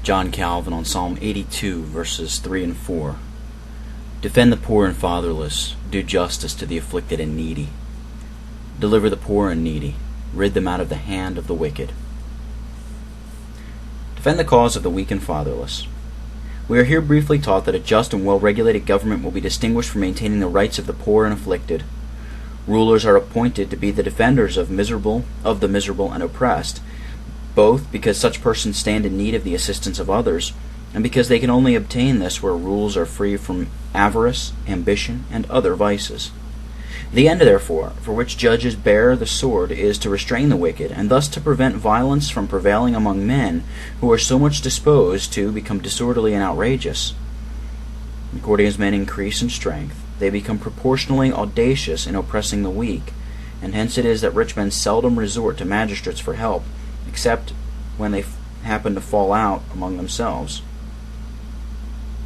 John Calvin on Psalm 82, verses 3 and 4. Defend the poor and fatherless. Do justice to the afflicted and needy. Deliver the poor and needy. Rid them out of the hand of the wicked. Defend the cause of the weak and fatherless. We are here briefly taught that a just and well-regulated government will be distinguished from maintaining the rights of the poor and afflicted. Rulers are appointed to be the defenders of the miserable and oppressed, both because such persons stand in need of the assistance of others, and because they can only obtain this where rules are free from avarice, ambition, and other vices. The end, therefore, for which judges bear the sword is to restrain the wicked, and thus to prevent violence from prevailing among men who are so much disposed to become disorderly and outrageous. According as men increase in strength, they become proportionally audacious in oppressing the weak, and hence it is that rich men seldom resort to magistrates for help, except when they happen to fall out among themselves.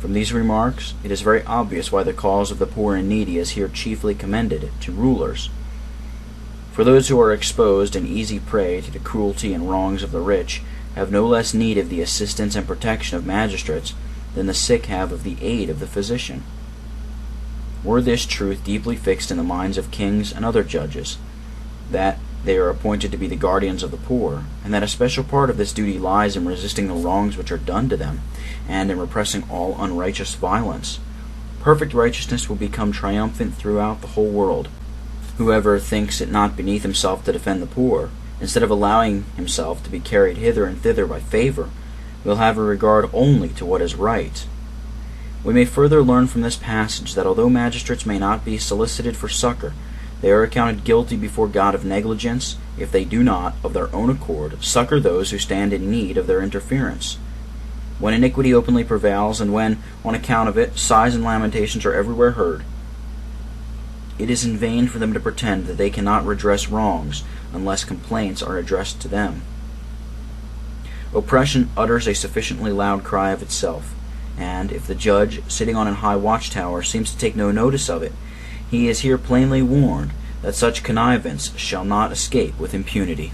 From these remarks, it is very obvious why the cause of the poor and needy is here chiefly commended to rulers. For those who are exposed an easy prey to the cruelty and wrongs of the rich have no less need of the assistance and protection of magistrates than the sick have of the aid of the physician. Were this truth deeply fixed in the minds of kings and other judges, that they are appointed to be the guardians of the poor, and that a special part of this duty lies in resisting the wrongs which are done to them, and in repressing all unrighteous violence, perfect righteousness will become triumphant throughout the whole world. Whoever thinks it not beneath himself to defend the poor, instead of allowing himself to be carried hither and thither by favor, will have a regard only to what is right. We may further learn from this passage that although magistrates may not be solicited for succor, they are accounted guilty before God of negligence if they do not, of their own accord, succor those who stand in need of their interference. When iniquity openly prevails, and when, on account of it, sighs and lamentations are everywhere heard, it is in vain for them to pretend that they cannot redress wrongs unless complaints are addressed to them. Oppression utters a sufficiently loud cry of itself, and if the judge, sitting on a high watchtower, seems to take no notice of it, he is here plainly warned that such connivance shall not escape with impunity.